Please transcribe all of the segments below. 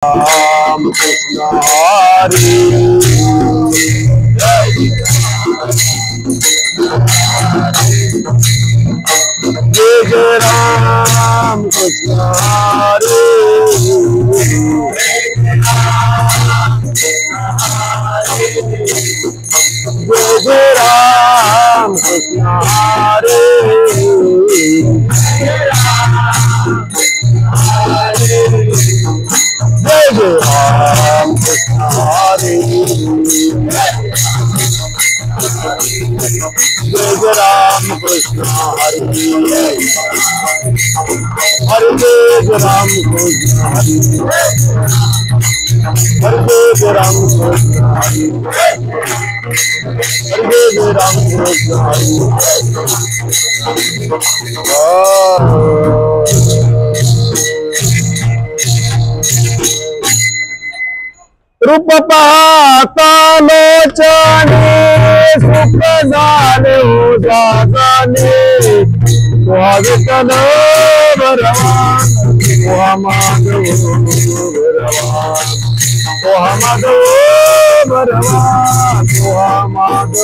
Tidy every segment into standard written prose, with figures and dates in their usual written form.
Ram Krishna Hari Jai Jai Ram Krishna Hari Jai Jai Ram Krishna Hari Jai Jai Ram Krishna Hari Jai Jai Ram Krishna Hari Hare Jai Ram Krishna Hari Hare Jai Ram Krishna Hari Hare Jai Ram Krishna Hari रूप पाहता लोचने सुख झाले हो जागाने तुहा विठ्ठल भगवान तुहा माधव भगवान तुहा माधव भगवान तुहा माधव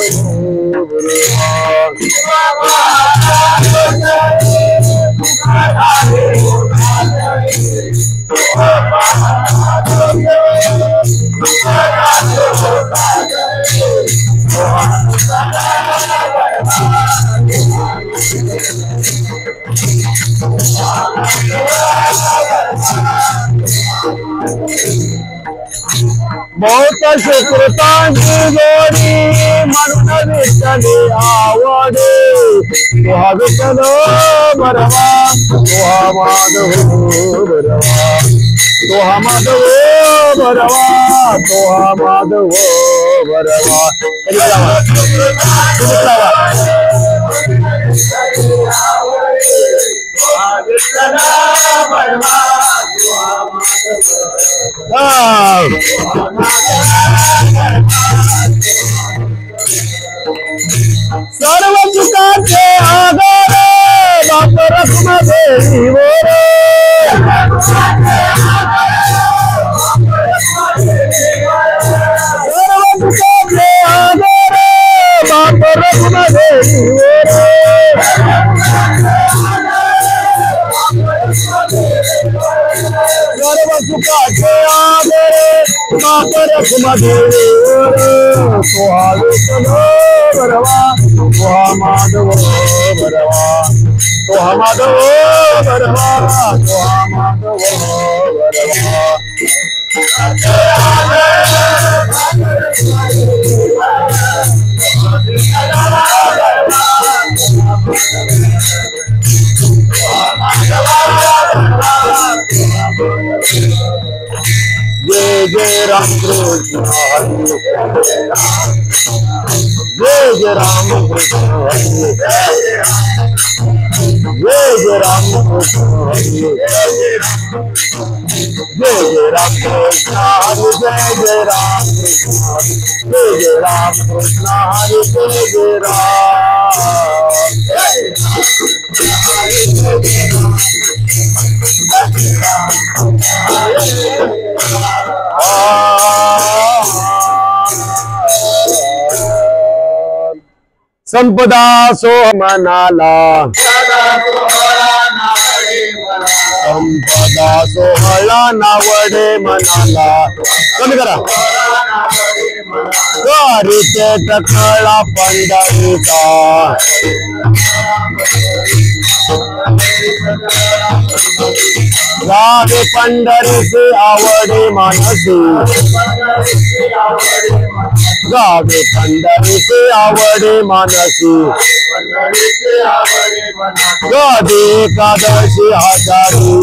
बहुत सुकृतांची जोडी म्हणून विठ्ठली आवडे तुहा विठ्ठल भरवा तुहा माधव भरवा तुहा माधव भरवा तुहा माधव भरवा सर्व सुखाचे आधार बाप रखुमादेवी बोरे सर्व सुखाचे आधार बाप रखुमादेवी बोरे सर्व सुखाचे आधार बाप रखुमादेवी तुहा विठ्ठल भरवा तुहा माधव भरवा तुहा माधव भरवा तुहा माधव भरवा जय जय राम कृष्ण हरि जय जय राम कृष्ण हरि जय जय राम कृष्ण हरि जय जय राम कृष्ण हरि जय जय राम कृष्ण जय जय राम कृष्ण हरि जय जय संपदा सोहमनाला संपदा सोहळा नावडे मनाला कमी करा गारीचे टकळा पंढरीचा गावे पंढरीचे आवडे मानसी गावे पंढरीचे आवडे मानसी गावे एकादशी हजारी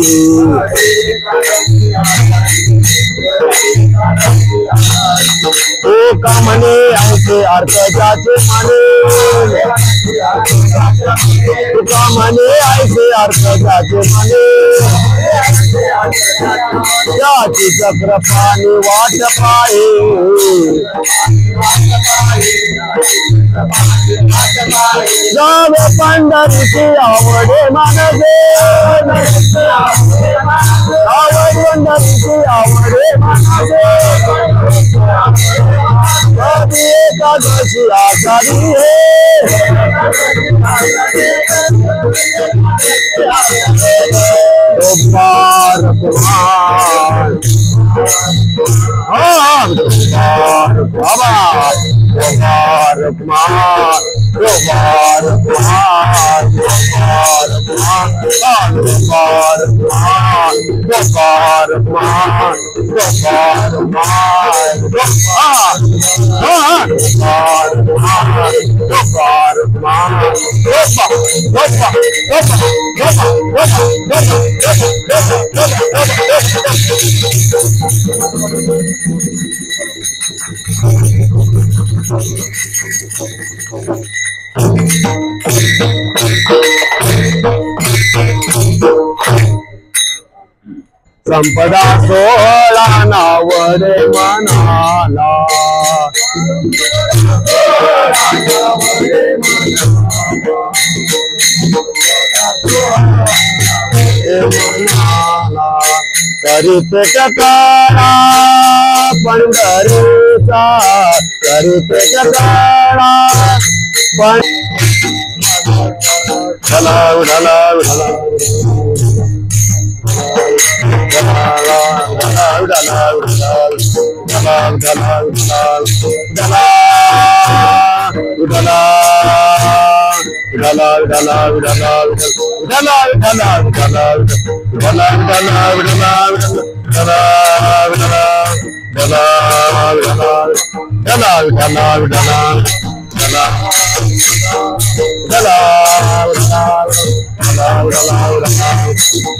ओ तुका म्हणे ऐसे अर्थ ज्याचे म्हणे तुका म्हणे ऐसे अर्थ ज्याचे म्हणे त्याची चक्र पाणी वाट पाहे जावे पंढरीची आवडे मानसे आवड पंढरीची आवडे मानसे कधी एकादशी आषाढी हे पार कुमार बाबा कुमार कुमार कुमार कुमार कुमार कुमार कुमार कुमार संपदा सोहळा नावरे मनाला करीत टकाळा पंढरीचा करीत टकाळा पण ढलाव ढलाव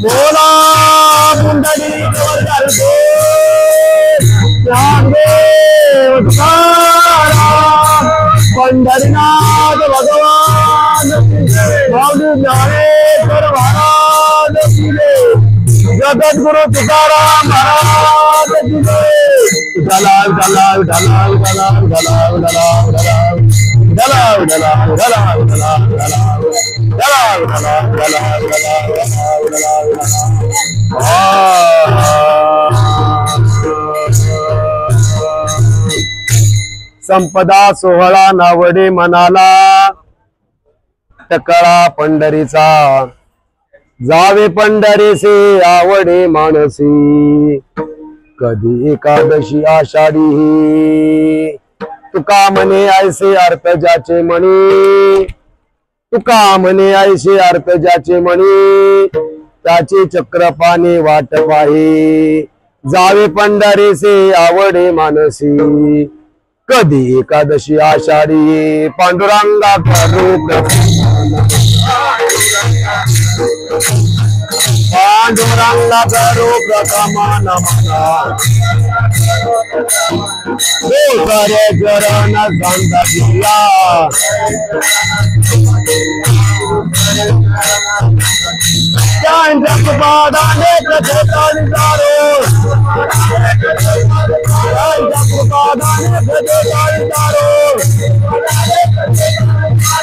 बोला कुंडली पंढरीनाथ भगवान माऊली ज्ञानेश्वर महाराज जगद्गुरु तुकाराम महाराज ढलाव ढलाव ढलाव ढलाव ढलाव ढलाव ढलाव ढलाव ढलाव ढलाव ढलाव संपदा सोहळा नावडे मनाला टकळा पंढरीचा जावे पंढरीसे आवडे मानसी कधी एकादशी आषाढी तुका म्हणे ऐसे अर्थ ज्याचे म्हणे तुका म्हणे ऐसे अर्थ ज्याचे म्हणे त्याची चक्रपाणी वाट पाहे जावे पंढरीसे आवडे मानसी कधी एकादशी आषाढी पांडुरंगा करू पांडुरंगा करू प्रथम नमना करे चरण संत दिया त्यांच्या कृपादाने प्रदेशांचारो त्यांच्या कृपादाने प्रदेशांचारो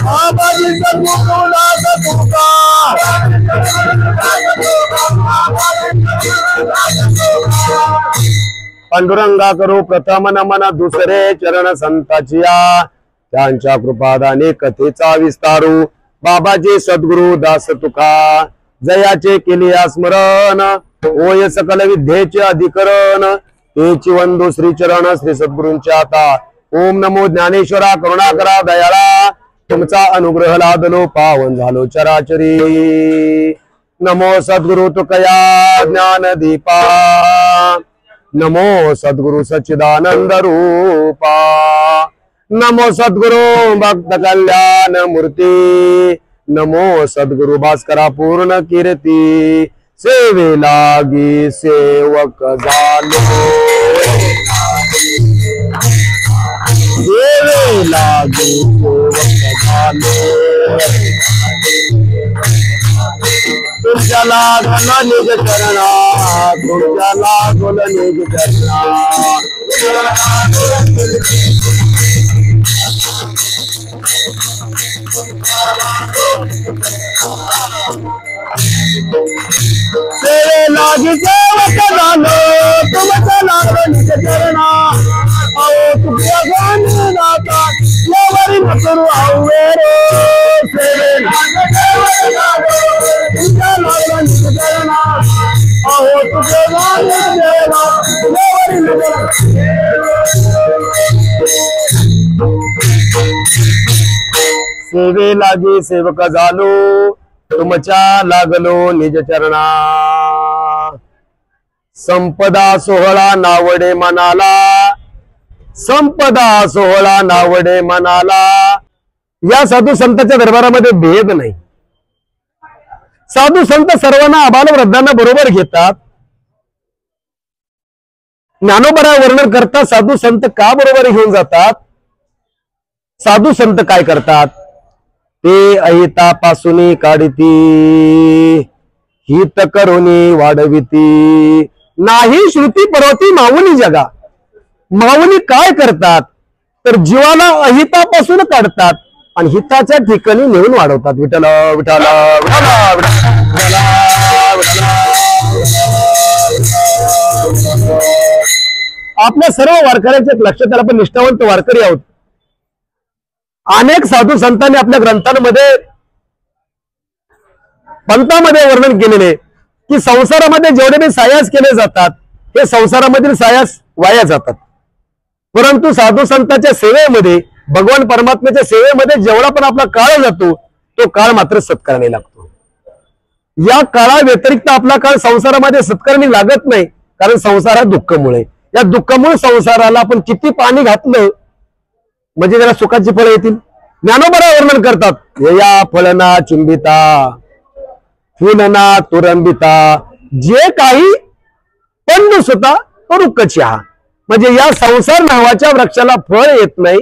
बाबाजी सद्गुरुला तुका पांडुरंगा करू प्रथम नमन दुसरे चरण संताचिया त्यांच्या कृपादाने कथेचा विस्तारू बाबाजी सद्गुरु दास तुका जयाचे केले स्मरण होय सकल विद्येचे अधिकरण तेची वंदू श्री चरण श्री सद्गुरूंच्या आता ओम नमो ज्ञानेश्वरा करुणाकरा दयाळा तुमचा अनुग्रह लादलो पावन झालो चराचरी नमो सद्गुरु तुकया ज्ञान दीपा नमो सद्गुरु सच्चिदानंद रूपा नमो सद्गुरु भक्त कल्याण मूर्ती नमो सद्गुरु भास्करा पूर्ण कीर्ती सेवे लागी सेवक झालो देवे लागे सेवक झालो तुझ्या लागला निज चरणा तुझ्या लागल निज चरणा तेरे लागी सेवक झालो तुमच्या लागला निज चरणा आओ तुझ्या गाणी नाता यावरी न करू आवेरो तेरे लागी सेवक झालो तुझ्या लागला निज चरणा आओ तुझ्या गाणी देवा यावरी न सेवे लागी सेवक झालो तुमच्या लागलो निज चरणा संपदा सोहळा नावडे मनाला संपदा सोहळा नावडे मनाला या साधू संतांच्या दरबारामध्ये भेद नाही साधू संत सर्वांना आबाल वृद्धांना बरोबर घेतात ज्ञानोबरा वर्णन करतात साधू संत का बरोबर घेऊन जातात साधू संत काय करतात ते अहितापासून काढती हित करुणी वाढविती नाही श्रुती पर्वती माऊली जगा माऊली काय करतात तर जीवाला अहितापासून काढतात आणि हिताच्या ठिकाणी नेऊन वाढवतात विठ्ठल विठ्ठल आपल्या सर्व वारकऱ्यांचे एक लक्षात आपण निष्ठावंत वारकरी आहोत अनेक साधू संतांनी आपल्या ग्रंथांमध्ये पंथामध्ये वर्णन केलेले की संसारामध्ये जेवढे बी सायास केले जातात हे संसारामधील सायास वाया जातात परंतु साधू संतांच्या सेवेमध्ये भगवान परमात्म्याच्या सेवेमध्ये जेवढा पण आपला काळ जातो तो काळ मात्र सत्कारणी लागतो या काळा व्यतिरिक्त आपला काळ संसारामध्ये सत्कारणी लागत नाही कारण संसार हा दुःखामुळे या दुःखामुळे संसाराला आपण किती पाणी घातलं म्हणजे त्याला सुखाची फळं येतील ज्ञानोबरा वर्णन करतात या फळना चुंबिता फुलना तुरंबिता जे काही पण सुता तो रुक्कचहा म्हणजे या संसार नावाच्या वृक्षाला फळ येत नाही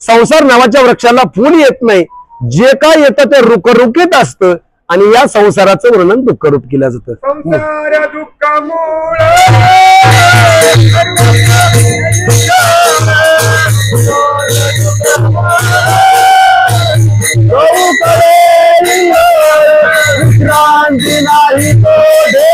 संसार नावाच्या वृक्षाला फूल येत नाही जे काय येतं ते रुकरुकीत असतं आणि या संसाराचं वर्णन दुःखरूप केलं जातं संसार दुःखामुळे विश्रांती नाही तो दे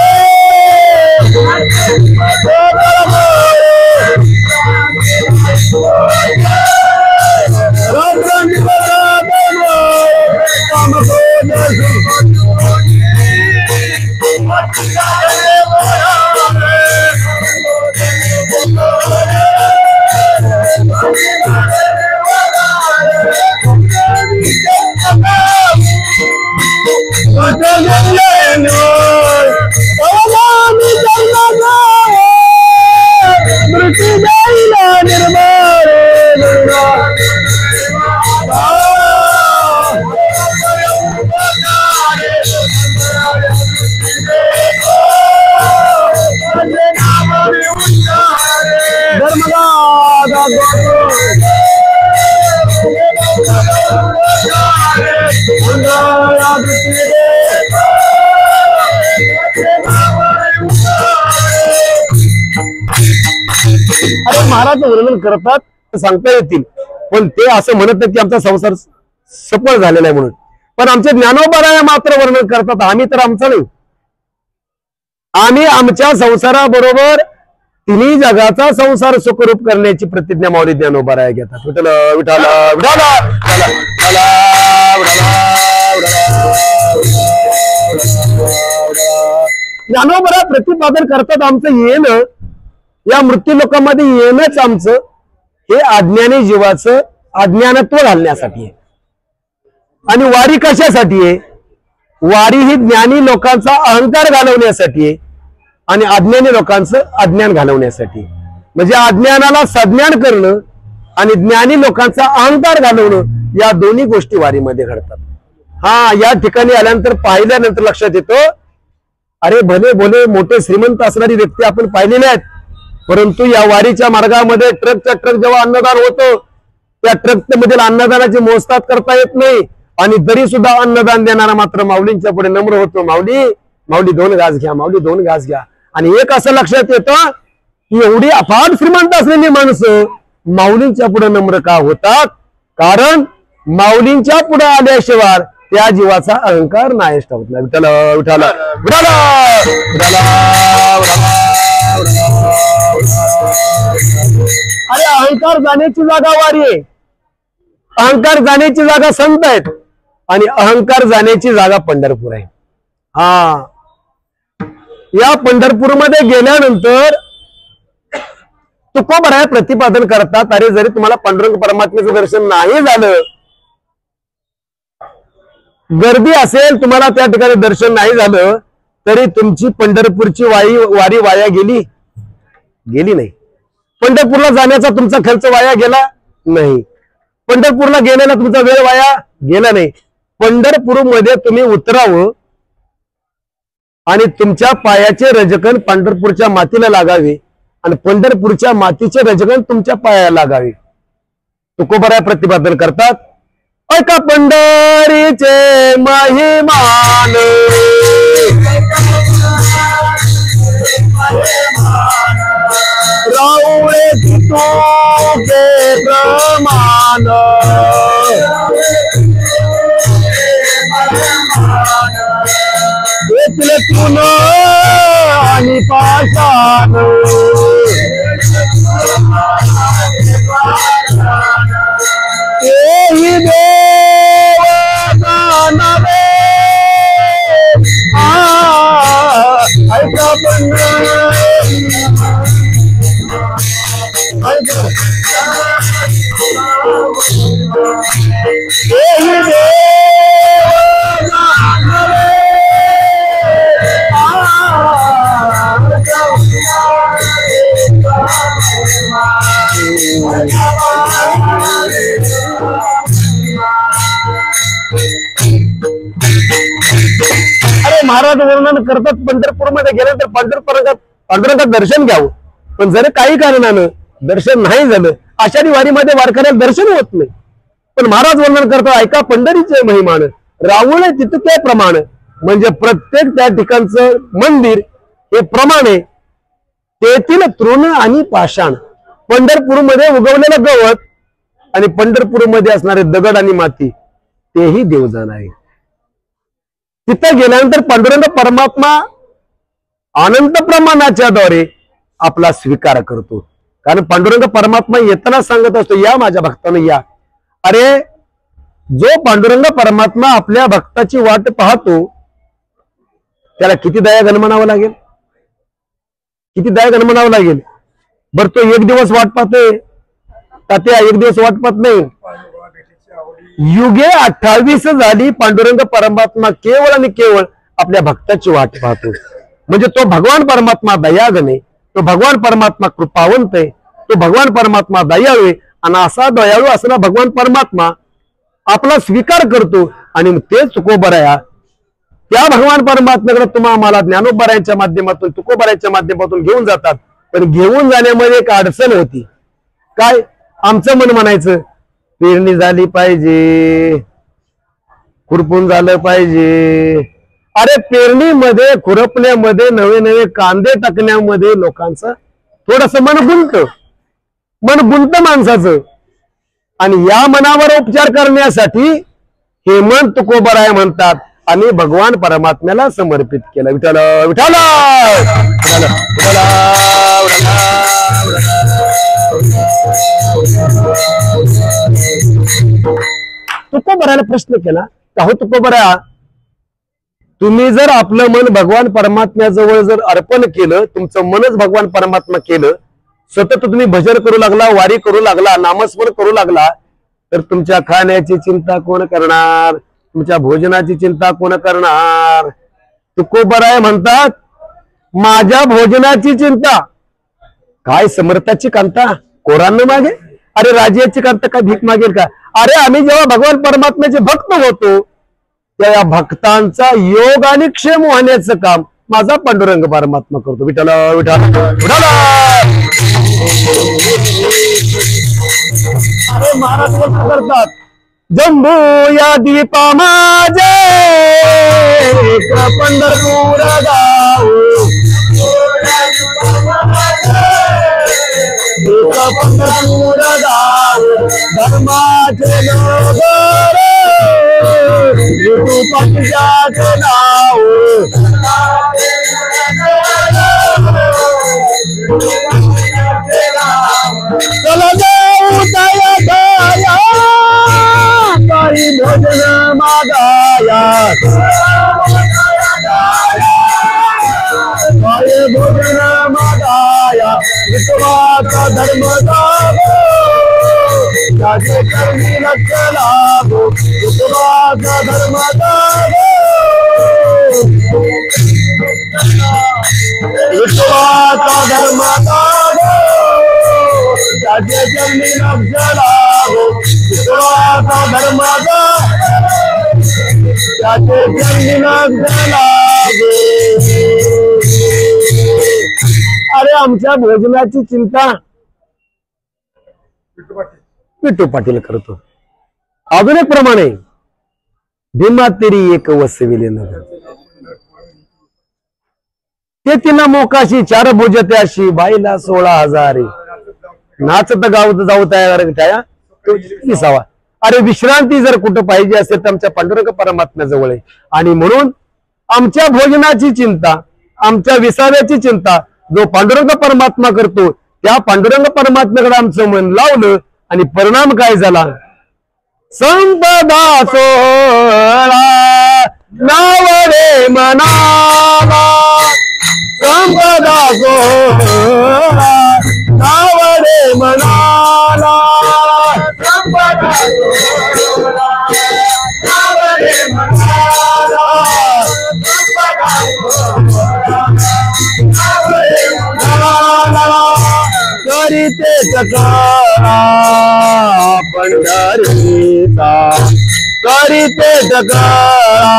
अरे महाराज वर्णन करतात सांगता येतील पण ते असं म्हणत नाही की आमचा संसार सफळ झालेला आहे म्हणून पण आमचे ज्ञानोबा मात्र वर्णन करतात आम्ही तर आमचं नाही आम्ही आमच्या संसाराबरोबर तिन्ही जगाचा संसार सुखरूप करण्याची प्रतिज्ञा माऊली ज्ञानोबा घेतात विठ्ठल विठ्ठल ज्ञानोबा प्रतिपादन करतात आमचं येणं या मृत्यू लोकांमध्ये येणंच आमचं हे अज्ञानी जीवाचं अज्ञानत्व घालण्यासाठी आहे आणि वारी कशासाठी आहे वारी ही ज्ञानी लोकांचा अहंकार घालवण्यासाठी आहे आणि अज्ञानी लोकांचं अज्ञान घालवण्यासाठी म्हणजे अज्ञानाला सज्ञान करणं आणि ज्ञानी लोकांचा अहंकार घालवणं या दोन्ही गोष्टी वारीमध्ये घडतात हा या ठिकाणी आल्यानंतर पाहिल्यानंतर लक्षात येतं अरे भले भले मोठे श्रीमंत असणारी व्यक्ती आपण पाहिलेले आहेत परंतु या वारीच्या मार्गामध्ये ट्रकच्या ट्रक जेव्हा अन्नदान होतं त्या ट्रक मधील अन्नदानाची मोजतात करता येत नाही, आणि तरी सुद्धा अन्नदान देणारा मात्र माऊलींच्या पुढे नम्र होतो. माऊली माऊली 2 घास घ्या, माऊली 2 घास घ्या. आणि एक असं लक्षात येतं की एवढी अफाट श्रीमंत असलेली माणसं माऊलींच्या पुढे नम्र का होतात? कारण माऊलींच्या पुढे आल्याशिवाय त्या जीवाचा अहंकार नाहीच होत नाही. विठ्ठला विठ्ठला विठ्ठला विठ्ठला. अरे अहंकार जाण्याची जागा वारी आहे, अहंकार जाण्याची जागा संत आहेत, आणि अहंकार जाण्याची जागा पंढरपूर आहे. हा, या पंढरपूरमध्ये गेल्यानंतर तुकोबराय प्रतिपादन करतात, अरे जरी तुम्हाला पांडुरंग परमात्म्याचं दर्शन नाही झालं, गर्दी असेल, तुम्हाला त्या ठिकाणी दर्शन नाही झालं, तरी तुमची पंढरपूरची वारी वाया गेली नाही. पंढरपूरला जाण्याचा तुमचा खर्च वाया गेला नाही, पंढरपूरला गेलेला तुमचा वेळ वाया गेला नाही. पंढरपूरमध्ये तुम्ही उतरावं आणि तुमच्या पायाचे रजकण पंढरपूरच्या मातीला लागावे, आणि पंढरपूरच्या मातीचे रजकण तुमच्या पायाला लागावे. तुकोबराय प्रतिपादन करतात, ऐका पंढरीचे महिमान, राऊळे तुके प्रमाण, येथले तुन आणि पाषाण, तेही देव जाणावे. ऐका तेही देव जाणावे. अरे महाराज वर्णन करतात, पंढरपूरमध्ये गेल्यानंतर पांडुरंगात दर्शन घ्यावं, पण जर काही कारणानं दर्शन नाही झालं, आषाढी वारीमध्ये वारकऱ्याला दर्शन होत नाही. पण महाराज वर्णन करतात, ऐका पंढरीचे महिमान, रावळे तितके प्रमाण, म्हणजे प्रत्येक त्या ठिकाणचं मंदिर हे प्रमाणे, तेथील तृण आणि पाषाण, पंढरपूरमध्ये उगवलेलं गवत आणि पंढरपूरमध्ये असणारे दगड आणि माती, तेही देवजान आहे. तिथे गेल्यानंतर पांडुरंग परमात्मा अनंत प्रमाणाच्या द्वारे आपला स्वीकार करतो. कारण पांडुरंग परमात्मा येताना सांगत असतो, या माझ्या भक्तांनो या. अरे जो पांडुरंग परमात्मा आपल्या भक्ताची वाट पाहतो, त्याला किती दयाघन म्हणावं लागेल, किती दयाघन म्हणावं लागेल. बरं तो एक दिवस वाट पाहतोय, तात्या एक दिवस वाट पाहत नाही. युगे 28 झाली पांडुरंग परमात्मा केवळ आणि केवळ आपल्या भक्ताची वाट पाहतो. म्हणजे तो भगवान परमात्मा दयाघन आहे, तो भगवान परमात्मा कृपावंत आहे, तो भगवान परमात्मा दयाळू आहे. आणि असा दयाळू असणारा भगवान परमात्मा आपला स्वीकार करतो. आणि ते तुकोबराया त्या भगवान परमात्म्याकडे तुम्हा आम्हाला ज्ञानोबरायांच्या माध्यमातून, तुकोबरायांच्या माध्यमातून घेऊन जातात. पण घेऊन जाण्यामध्ये एक अडचण होती. काय? आमचं मन म्हणायचं पेरणी झाली पाहिजे, खुरपून झालं पाहिजे. अरे पेरणीमध्ये, खुरपण्यामध्ये, नवे नवे कांदे टाकण्यामध्ये लोकांचं थोडस मन गुंत माणसाचं. आणि या मनावर उपचार करण्यासाठी हे मन तुकोबराय म्हणतात आणि भगवान परमात्म्याला समर्पित केलं. विठ्ठल विठ्ठल तुकोबरायला प्रश्न केला, का हो तुकोबराया, तुम्ही जर आपलं मन भगवान परमात्म्याजवळ जर अर्पण केलं, तुमचं मनच भगवान परमात्मा केलं, सतत तुम्ही भजन करू लागला, वारी करू लागला, नामस्मरण करू लागला, तर तुमच्या खाण्याची चिंता कोण करणार, तुमच्या भोजनाची चिंता कोण करणार. तुकोबराय म्हणतात, माझ्या भोजनाची चिंता काय समर्थाची कांता कोरांना मागे. अरे राज्याची कांता काय भीक मागेल का. अरे आम्ही जेव्हा भगवान परमात्म्याचे भक्त होतो, त्या भक्तांचा योग आणि क्षेम होण्याचं काम माझा पांडुरंग परमात्मा करतो. विठ्ठल विठ्ठल विठ्ठल. अरे महाराज गोष्ट करतात. जम्बू या दीपा माझे पंढरपूर गाव, पंढरपूर गाव धर्माचे नगर विठूपाटीचे नाव. चला जाऊ दया दया काही भोजन मागाया, काही भोजन मागाया विश्वाचा धर्म जागो, त्याचे कर्मी लक्ष लागो विश्वाचा धर्म जागो, विश्वाचा धर्म जागो, त्याचे कर्मी लक्ष लागो विश्वाचा धर्म जागो, त्याचे कर्मी लक्ष लागो. अरे आमच्या भोजनाची चिंता विठू पाटील करतो. अजून एक प्रमाणे भीमा तेरी एक वसविले नगर, ते तिला मोकाशी चार भुजते अशी बाईला 16,000 नाचत गावत जाऊ तयार टाया तो विसावा. अरे विश्रांती जर कुठं पाहिजे असेल तर आमच्या पांडुरंग परमात्म्याजवळ आहे. आणि म्हणून आमच्या भोजनाची चिंता, आमच्या विसाव्याची चिंता जो पांडुरंग परमात्मा करतो, त्या पांडुरंग परमात्म्याकडे आमचं मन लावलं आणि परिणाम काय झाला. संपदा सोहळा नाव रे मनाला, संपदा सोहळा नाव रे मनाला, संपदा सोहळा नाव रे मनाला, संपदा सोहळा नाव रे मनाला. करीते टकारा पंढरीचा, करीते टकारा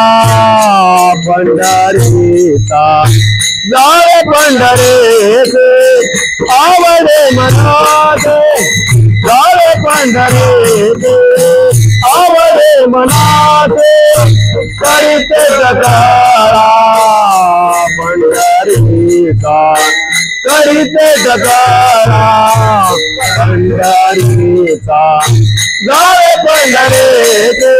पंढरीचा, जावे पंढरीचे आवडे मनाचे, जावे पंढरीचे आवडे मनाचे, करीते टकारा पंढरीचा, करीते टकारा पंढरीचा, जावे पंढरीचे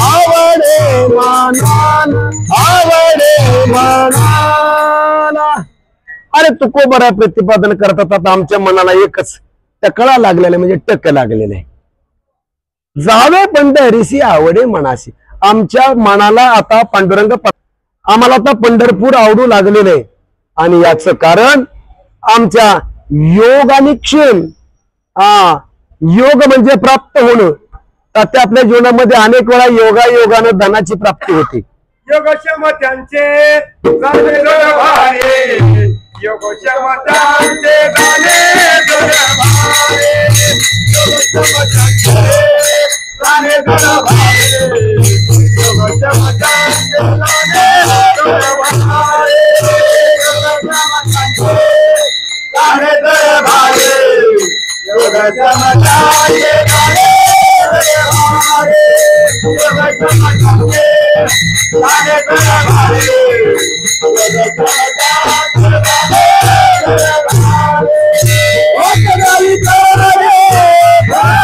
आवडे मनान, आवडे मनाला. अरे तुकोबरा प्रतिपादन करतात. आता आमच्या मनाला एकच टकळा लागलेला म्हणजे टक लागलेला आहे. जावे पंढरीसी आवडे मनाशी. आमच्या मनाला आता पांडुरंग, आम्हाला आता पंढरपूर आवडू लागलेलं आहे. आणि याचं कारण आमच्या योग आणि क्षेम. योग म्हणजे प्राप्त होणं. तर ते आपल्या जीवनामध्ये अनेक वेळा योगानं धनाची प्राप्ती होते. योगक्षम त्यांचे गाणे भारे, योगक्षम त्यांचे गाणे भारे, योगक्षम त्यांचे गाणे भारे, योगक्षम त्यांचे गाणे भारे, योगक्षम त्यांचे गाणे भारे, योगक्षम त्यांचे गाणे भारे, योगक्षम त्यांचे गाणे भारे,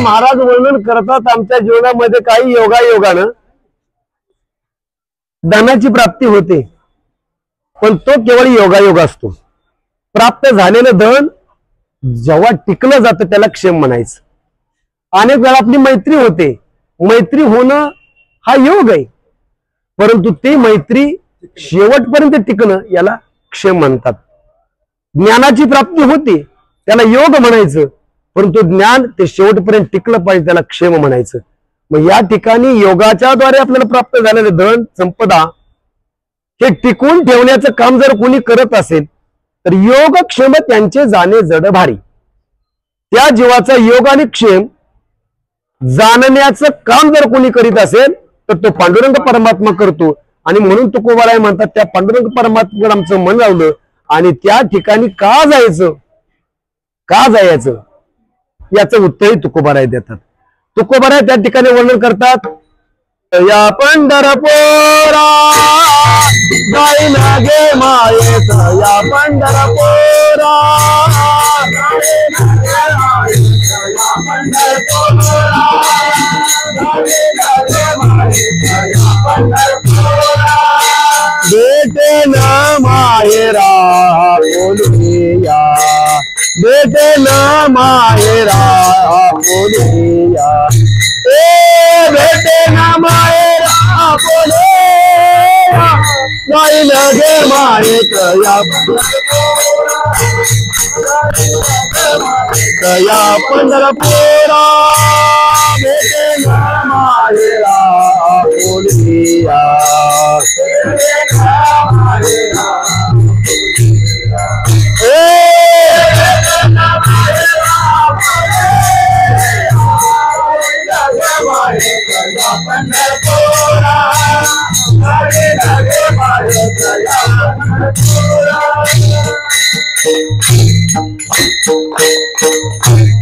महाराज वर्णन करतात आमच्या जीवनामध्ये काही योगायोगानं धनाची प्राप्ती होते, पण तो केवळ योगायोग असतो. प्राप्त झालेलं धन जेव्हा टिकलं जातं त्याला क्षेम म्हणायचं. अनेक वेळा आपली मैत्री होते, मैत्री होणं हा योग आहे, परंतु ती मैत्री शेवटपर्यंत टिकणं याला क्षेम म्हणतात. ज्ञानाची प्राप्ती होते त्याला योग म्हणायचं, परंतु ज्ञान ते शेवटपर्यंत टिकलं पाहिजे त्याला क्षेम म्हणायचं. मग या ठिकाणी योगाच्या द्वारे आपल्याला प्राप्त झालेलं धन संपदा हे टिकून ठेवण्याचं काम जर कोणी करत असेल तर योगक्षेम त्यांचे जाणे जड भारी. त्या जीवाचा योग आणि क्षेम जाणण्याचं काम जर कोणी करीत असेल तर तो पांडुरंग परमात्मा करतो. आणि म्हणून तुकोबाराय म्हणतात त्या पांडुरंग परमात्म्याकडे आमचं मन लावलं आणि त्या ठिकाणी का जायचं, का जायचं याचं उत्तरही तुकोबाराय देतात. तुकोबाराय त्या ठिकाणी वर्णन करतात, या पंढरपुरा जाई लागे मायेत, या पंढरपुरा बेटे न मायरा बोलिया, बेटे न मायरा बोलिया, ए बेटे न मायरा बोलिया, जाई लगे मायेत या पंढरपुरा बेटे न मायरा बोलिया.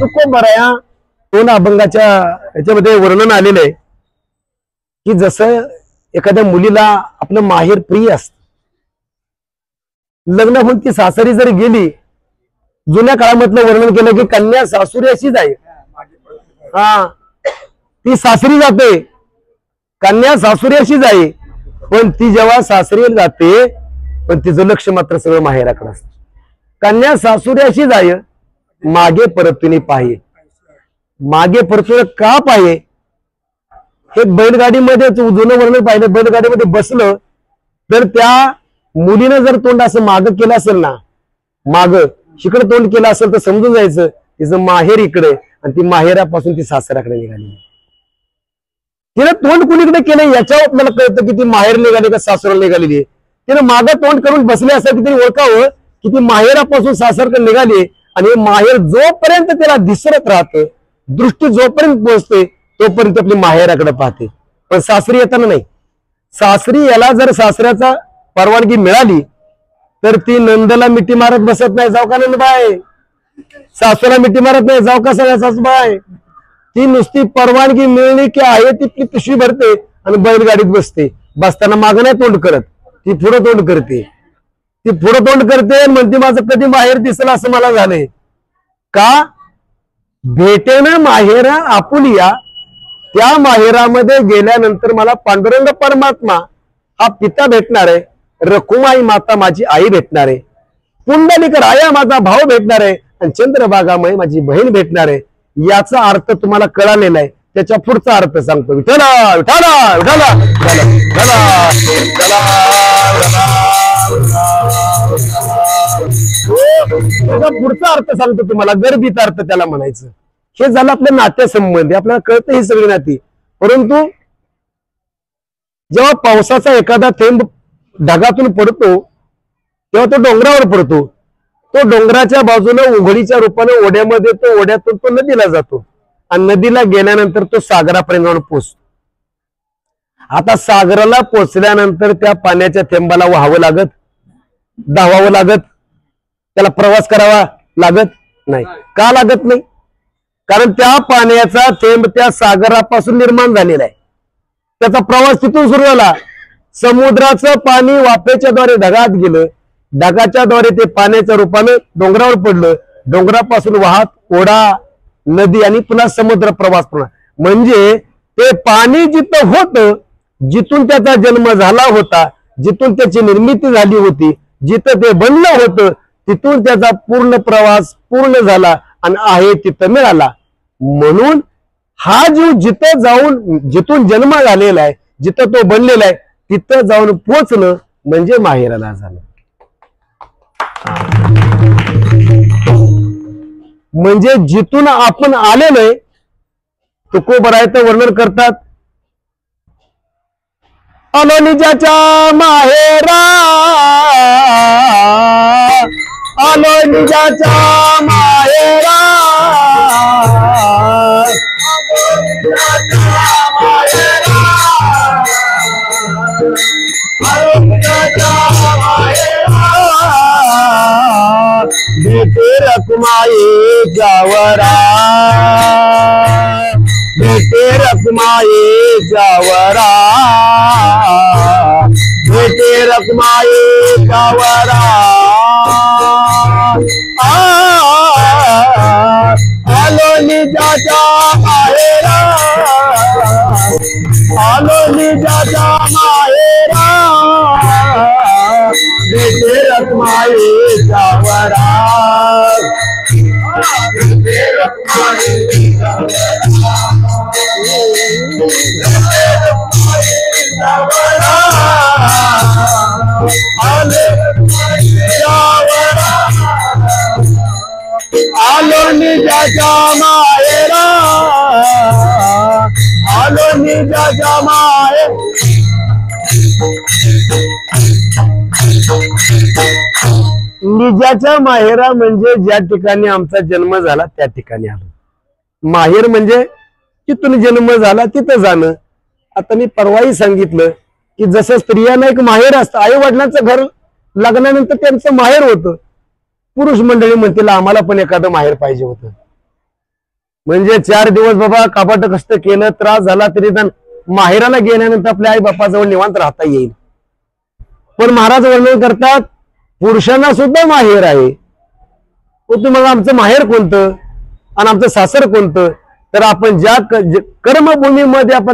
तुकोबाराया दोन अभंगाच्या याच्यामध्ये वर्णन आलेलं आहे की जसं एखाद्या मुलीला आपलं माहेर प्रिय असत, लग्न होऊन ती सासरी जर गेली, जुन्या काळामधलं वर्णन केलं की कन्या सासुरी अशी जाईल. हा, ती सासरी जाते, कन्या सासुरी अशी जाई, पण ती जेव्हा सासरी जाते पण तिचं लक्ष मात्र सगळं माहेराकडे असतं. कन्या सासुरी अशी जाय मागे परतुनी पाहे, मागे परतून का पाहे हे बैलगाडीमध्ये जुनं वर्णन पाहिलं. बैलगाडीमध्ये बसलं तर त्या मुलीनं जर तोंड असं माग केलं असेल ना, माग इकडे तोंड केलं असेल तर समजून जायचं तिचं माहेर इकडे आणि ती माहेरापासून ती सासऱ्याकडे निघाली. तिने तोंड कुणीकडे केलं याच्यावर आपल्याला कळतं की ती माहेर निघाली का सासरा निघालेली आहे. तिने मागं तोंड करून बसले असं की तिने ओळखावं की ती माहेरापासून सासरकडे निघाली. आणि माहेर जोपर्यंत तिला दिसत राहतं, दृष्टी जोपर्यंत पोहोचते तोपर्यंत आपली माहेराकडे पाहते, पण सासरी येताना नाही. सासरी याला जर सासऱ्याचा परवानगी मिळाली तर ती नंदला मिठी मारत बसत नाही, जाऊ का नंदबाई, सासूला मिठी मारत नाही, जाऊ का सगळ्या सासूबाई. ती नुसती परवानगी मिळली की आहे ती पिशवी भरते आणि बैलगाडीत बसते. बसताना मागं नाही तोंड करत, ती पुढं तोंड करते. ती पुढं तोंड करते म्हणते माझं कधी माहेर दिसलं असं मला झालंय का. भेटेनं माहेरा आपुलिया, त्या माहेरामध्ये गेल्यानंतर मला पांडुरंग परमात्मा हा पिता भेटणार आहे, रखुमाई माता माझी आई भेटणार आहे, पुंडलिक राया माझा भाऊ भेटणार आहे आणि चंद्रभागामय माझी बहीण भेटणार आहे. याचा अर्थ तुम्हाला कळालेला आहे. त्याच्या पुढचा अर्थ सांगतो. विठ्ठला विठ्ठला विठ्ठला विठ्ठला विठ्ठला त्याचा पुढचा अर्थ सांगतो तुम्हाला, गर्भित अर्थ त्याला म्हणायचं. हे झालं आपल्या नात्यासंबंधी, आपल्याला कळतं ही सगळी नाती. परंतु जेव्हा पावसाचा एखादा थेंब ढगातून पडतो तेव्हा तो डोंगरावर पडतो. तो डोंगराच्या बाजूला उघडीच्या रूपाने ओढ्यामध्ये तो, ओढ्यातून तो नदीला जातो आणि नदीला गेल्यानंतर तो सागरापर्यंत जाऊन पोचतो. आता सागराला पोचल्यानंतर त्या पाण्याच्या थेंबाला व्हावं लागत, धावावं लागत, त्याला प्रवास करावा लागत नाही. का लागत नाही? कारण त्या पाण्याचा थेंब त्या सागरापासून निर्माण झालेला आहे. त्याचा प्रवास तिथून सुरू झाला. समुद्राचं पाणी वाफेच्या द्वारे ढगात गेलं, ढगाच्या द्वारे ते पाण्याच्या रूपाने डोंगरावर पडलं, डोंगरापासून वाहत ओढा नदी आणि पुन्हा समुद्र प्रवास पुन्हा म्हणजे ते पाणी जिथं होतं, जिथून त्याचा जन्म झाला होता, जिथून त्याची निर्मिती झाली होती, जिथं ते बनलं होतं, तिथून त्याचा पूर्ण प्रवास पूर्ण झाला आणि आहे तिथं मिळाला. म्हणून हा जीव जिथं जाऊन, जिथून जन्म झालेला आहे, जिथं तो बनलेला आहे, तिथं जाऊन पोचलं म्हणजे माहेराला झालं. म्हणजे जिथून आपण आलेलो आहे, तुकोबरायचं वर्णन करतात, आलो निजाच्या माहेरा, आलो निजाच्या माहेरा, बेटे रखमाये जावरा, बेटे रखमाये जावरा, बेटे रखमाये जावरा, आलो निजाच्या माहेरा, आलो निजाच्या माहेरा, बेटे रखमाये जावरा, बेटे रखमाये जावरा, आलो निजाच्या माहेरा, आलो निजाच्या माहेरा. निजाच्या माहेरा म्हणजे ज्या ठिकाणी आमचा जन्म झाला त्या ठिकाणी आलो. माहेर म्हणजे तिथून जन्म झाला तिथं जाणं. आता मी परवाही सांगितलं की जसं स्त्रियांना एक माहेर असतं, आई वडिलांचं घर लग्नानंतर त्यांचं माहेर होतं. पुरुष मंडळी म्हणतील आम्हाला पण एखादं माहेर पाहिजे होतं. म्हणजे 4 दिवस बाबा काबाट कष्ट केलं, त्रास झाला तरी माहेराला गेल्यानंतर आपल्या आई बापाजवळ निवांत राहता येईल. पण महाराज वर्णन करतात पुरुषांना सुद्धा माहेर आहे. तुम्हाला आमचं माहेर कोणतं आणि आमचं सासर कोणतं? तर आपण ज्या कर्मभूमीमध्ये आपण